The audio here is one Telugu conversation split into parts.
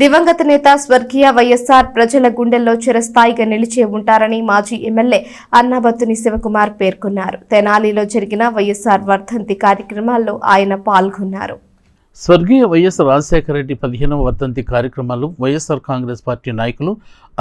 దివంగత నేత స్వర్గీయ వైఎస్ఆర్ ప్రజల గుండెల్లో చిరస్థాయిగా నిలిచే ఉంటారని మాజీ ఎమ్మెల్యే అన్నాబత్తుని శివకుమార్ పేర్కొన్నారు. తెనాలిలో జరిగిన వైఎస్ఆర్ వర్ధంతి కార్యక్రమాల్లో ఆయన పాల్గొన్నారు. స్వర్గీయ వైఎస్ రాజశేఖర రెడ్డి 15వ వర్ధంతి కార్యక్రమాలు వైఎస్ఆర్ కాంగ్రెస్ పార్టీ నాయకులు,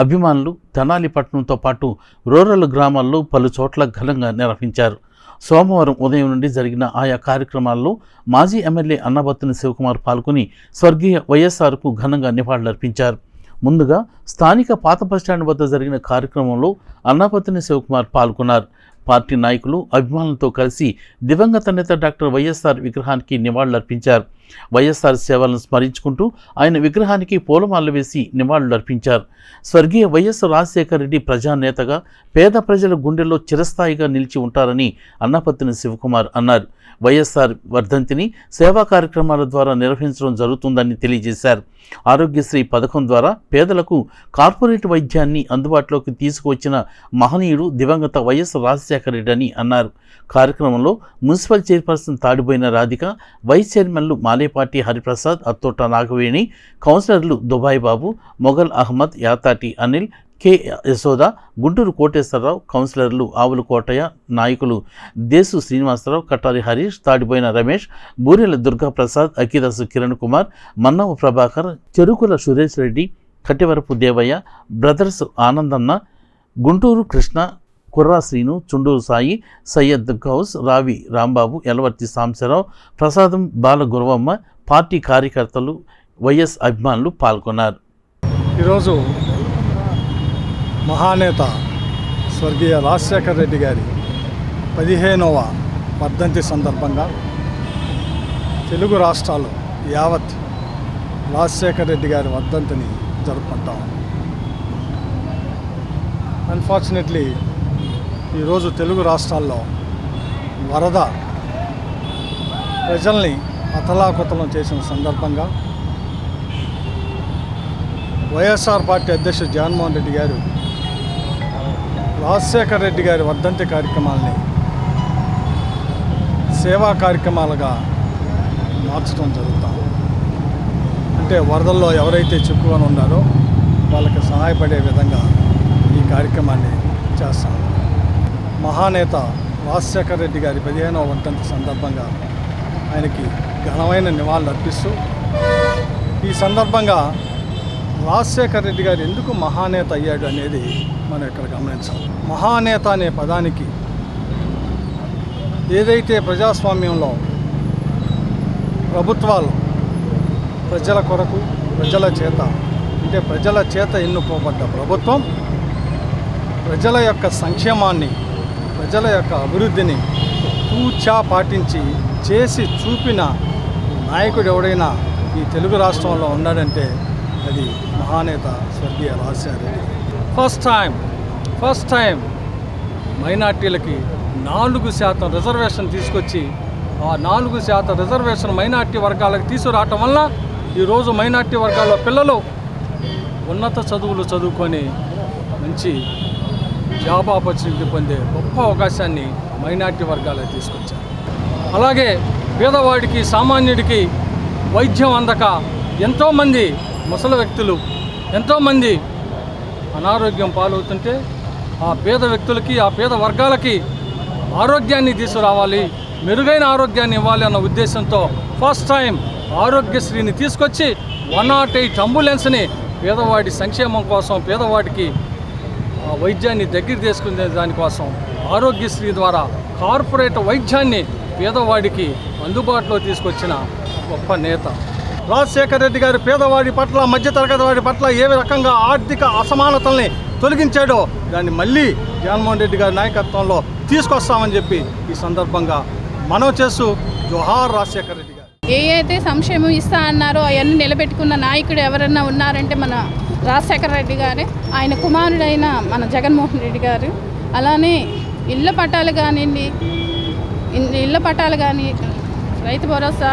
అభిమానులు తెనాలి పట్టణంతో పాటు రూరల్ గ్రామాల్లో పలు చోట్ల ఘనంగా నిర్వహించారు. సోమవారం ఉదయం నుండి జరిగిన ఆయా కార్యక్రమాల్లో మాజీ ఎమ్మెల్యే అన్నాబత్తుని శివకుమార్ పాల్గొని స్వర్గీయ వైఎస్ఆర్కు ఘనంగా నివాళులర్పించారు. ముందుగా స్థానిక పాత బస్టాండ్ వద్ద జరిగిన కార్యక్రమంలో అన్నాబత్తుని శివకుమార్ పాల్గొన్నారు. పార్టీ నాయకులు, అభిమానులతో కలిసి దివంగత నేత డాక్టర్ వైఎస్ఆర్ విగ్రహానికి నివాళులర్పించారు. వైఎస్ఆర్ సేవలను స్మరించుకుంటూ ఆయన విగ్రహానికి పూలమాలలు వేసి నివాళులర్పించారు. స్వర్గీయ వైఎస్ రాజశేఖర రెడ్డి ప్రజానేతగా పేద ప్రజల గుండెల్లో చిరస్థాయిగా నిలిచి ఉంటారని అన్నాబత్తుని శివకుమార్ అన్నారు. వైఎస్ఆర్ వర్ధంతిని సేవా కార్యక్రమాల ద్వారా నిర్వహించడం జరుగుతుందని తెలియజేశారు. ఆరోగ్యశ్రీ పథకం ద్వారా పేదలకు కార్పొరేట్ వైద్యాన్ని అందుబాటులోకి తీసుకువచ్చిన మహనీయుడు దివంగత వైఎస్ రాజశేఖర రెడ్డి అని అన్నారు. కార్యక్రమంలో municipal chairperson Tadiboyina Radhika, vice చైర్మన్లు మాలేపాటి హరిప్రసాద్, అత్తోట నాగవేణి, కౌన్సిలర్లు దుబాయ్ బాబు, మొఘల్ అహ్మద్, యాతాటి అనిల్, కె యశోద, గుంటూరు కోటేశ్వరరావు, కౌన్సిలర్లు ఆవుల కోటయ్య, నాయకులు దేశు శ్రీనివాసరావు, కటారి హరీష్, తాడిపోయిన రమేష్, బూరెల దుర్గాప్రసాద్, అకిదాసు కిరణ్ కుమార్, మన్నవ ప్రభాకర్, చెరుకుల సురేష్ రెడ్డి, కట్టివరపు దేవయ్య, బ్రదర్స్ ఆనందన్న, గుంటూరు కృష్ణ, కుర్రా శ్రీను, చుండూరు సాయి, సయ్యద్ గౌస్, రావి రాంబాబు, ఎలవర్తి సాంబశివరావు, ప్రసాదం బాల గురవమ్మ, పార్టీ కార్యకర్తలు, వైఎస్ అభిమానులు పాల్గొన్నారు. ఈరోజు మహానేత స్వర్గీయ రాజశేఖర రెడ్డి గారి 15వ వర్ధంతి సందర్భంగా తెలుగు రాష్ట్రాలు యావత్ రాజశేఖర రెడ్డి గారి వర్ధంతిని జరుపుకుంటాం. అన్ఫార్చునేట్లీ ఈరోజు తెలుగు రాష్ట్రాల్లో వరద ప్రజల్ని అతలాకుతలం చేసిన సందర్భంగా వైఎస్ఆర్ పార్టీ అధ్యక్షుడు జగన్మోహన్ రెడ్డి గారు రాజశేఖర రెడ్డి గారి వర్ధంతి కార్యక్రమాలని సేవా కార్యక్రమాలుగా మార్చడం జరుగుతాం. అంటే వరదల్లో ఎవరైతే చిక్కుకొని ఉన్నారో వాళ్ళకి సహాయపడే విధంగా ఈ కార్యక్రమాన్ని చేస్తాం. మహానేత రాజశేఖర రెడ్డి గారి 15వ వర్ధంతి సందర్భంగా ఆయనకి ఘనమైన నివాళులు అర్పిస్తూ, ఈ సందర్భంగా రాజశేఖర రెడ్డి గారు ఎందుకు మహానేత అయ్యాడు అనేది మనం ఇక్కడ గమనించాలి. మహానేత అనే పదానికి ఏదైతే ప్రజాస్వామ్యంలో ప్రభుత్వాలు ప్రజల కొరకు, ప్రజల చేత ఎన్నుకోబడ్డ ప్రభుత్వం ప్రజల యొక్క సంక్షేమాన్ని, ప్రజల యొక్క అభివృద్ధిని తూచా పాటించి చేసి చూపిన నాయకుడు ఎవడైనా ఈ తెలుగు రాష్ట్రంలో ఉన్నాడంటే అది మహానేత స్వర్గీయ రాజశేఖర రెడ్డి. ఫస్ట్ టైం మైనార్టీలకి 4% రిజర్వేషన్ తీసుకొచ్చి ఆ 4% రిజర్వేషన్ మైనార్టీ వర్గాలకు తీసుకురావటం వల్ల ఈరోజు మైనార్టీ వర్గాల పిల్లలు ఉన్నత చదువులు చదువుకొని మంచి జాబ్ ఆపర్చునిటీ పొందే గొప్ప అవకాశాన్ని మైనార్టీ వర్గాలకు తీసుకొచ్చారు. అలాగే పేదవాడికి, సామాన్యుడికి వైద్యం అందక ఎంతోమంది ముసలి వ్యక్తులు, ఎంతోమంది అనారోగ్యం పాలవుతుంటే ఆ పేద వ్యక్తులకి, ఆ పేద వర్గాలకి ఆరోగ్యాన్ని తీసుకురావాలి, మెరుగైన ఆరోగ్యాన్ని ఇవ్వాలి అన్న ఉద్దేశంతో ఫస్ట్ టైం ఆరోగ్యశ్రీని తీసుకొచ్చి 108 అంబులెన్స్ని పేదవాడి సంక్షేమం కోసం, పేదవాడికి వైద్యాన్ని దగ్గర తీసుకునే దానికోసం ఆరోగ్యశ్రీ ద్వారా కార్పొరేట్ వైద్యాన్ని పేదవాడికి అందుబాటులో తీసుకొచ్చిన గొప్ప నేత రాజశేఖర రెడ్డి గారు. పేదవాడి పట్ల, మధ్యతరగతి వాడి పట్ల ఏ రకంగా ఆర్థిక అసమానతల్ని తొలగించాడో దాన్ని మళ్ళీ జగన్మోహన్ రెడ్డి గారి నాయకత్వంలో తీసుకొస్తామని చెప్పి ఈ సందర్భంగా మనవి చేస్తూ జోహార్ రాజశేఖర రెడ్డి గారు. అయితే సంక్షేమం ఇస్తా అన్నారో అవన్నీ నిలబెట్టుకున్న నాయకుడు ఎవరన్నా ఉన్నారంటే మన రాజశేఖర రెడ్డి గారే. ఆయన కుమారుడైన మన జగన్మోహన్ రెడ్డి గారు. అలానే ఇళ్ళ పట్టాలు కానీ రైతు భరోసా,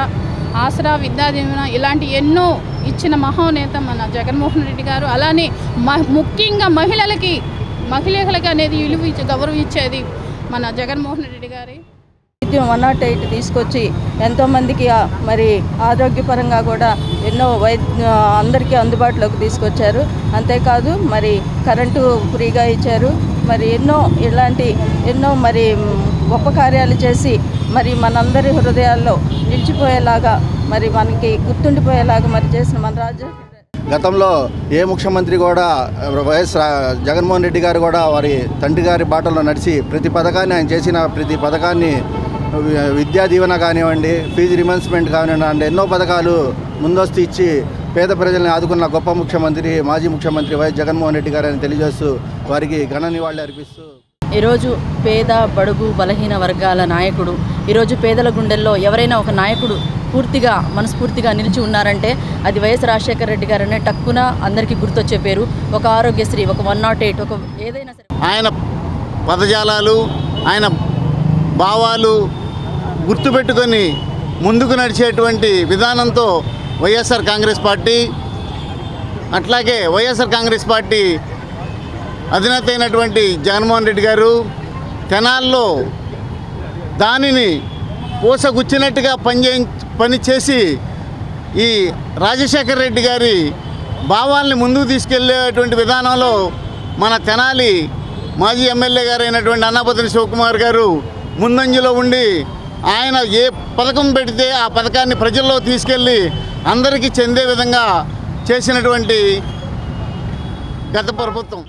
ఆసరా, విద్యా దీవెన ఇలాంటి ఎన్నో ఇచ్చిన మహోనేత మన జగన్మోహన్ రెడ్డి గారు. అలానే ముఖ్యంగా మహిళలకి అనేది గౌరవం ఇచ్చేది మన జగన్మోహన్ రెడ్డి గారి. 108 తీసుకొచ్చి ఎంతోమందికి మరి ఆరోగ్యపరంగా కూడా ఎన్నో అందరికీ అందుబాటులోకి తీసుకొచ్చారు. అంతేకాదు మరి కరెంటు ఫ్రీగా ఇచ్చారు. మరి ఎన్నో మరి గొప్ప కార్యాలు చేసి మరి మనందరి హృదయాల్లో నిలిచిపోయేలాగా మరి మనకి గుర్తుండిపోయేలాగా మరి చేసిన మన రాజ్యం. గతంలో ఏ ముఖ్యమంత్రి కూడా వైఎస్ జగన్మోహన్ రెడ్డి గారు కూడా వారి తండ్రి గారి బాటలో నడిచి ప్రతి పథకాన్ని ఆయన చేసిన ప్రతి పథకాన్ని విద్యా దీవెన కానివ్వండి, ఫీజు రిమెన్స్మెంట్ కానివ్వండి, ఎన్నో పథకాలు ముందస్తు ఇచ్చి పేద ప్రజల్ని ఆదుకున్న గొప్ప ముఖ్యమంత్రి మాజీ ముఖ్యమంత్రి వైఎస్ జగన్మోహన్ రెడ్డి గారు అని తెలియజేస్తూ వారికి ఘన నివాళులు అర్పిస్తూ ఈరోజు పేద బడుగు బలహీన వర్గాల నాయకుడు, ఈరోజు పేదల గుండెల్లో ఎవరైనా ఒక నాయకుడు పూర్తిగా మనస్ఫూర్తిగా నిలిచి ఉన్నారంటే అది వైఎస్ రాజశేఖర రెడ్డి గారనే టక్కున అందరికీ గుర్తొచ్చే పేరు. ఒక ఆరోగ్యశ్రీ, ఒక 108, ఒక ఏదైనా సరే ఆయన పదజాలాలు, ఆయన భావాలు గుర్తుపెట్టుకొని ముందుకు నడిచేటువంటి విధానంతో వైఎస్ఆర్ కాంగ్రెస్ పార్టీ, అట్లాగే వైఎస్ఆర్ కాంగ్రెస్ పార్టీ అధినేత అయినటువంటి జగన్మోహన్ రెడ్డి గారు తెనాల్లో దానిని పూసగుచ్చినట్టుగా పనిచేసి ఈ రాజశేఖర రెడ్డి గారి భావాల్ని ముందుకు తీసుకెళ్లేటువంటి విధానంలో మన తెనాలి మాజీ ఎమ్మెల్యే గారు అయినటువంటి అన్నాబత్తుని శివకుమార్ గారు ముందంజలో ఉండి ఆయన ఏ పథకం పెడితే ఆ పథకాన్ని ప్రజల్లో తీసుకెళ్ళి అందరికీ చెందే విధంగా చేసినటువంటి గత ప్రభుత్వం.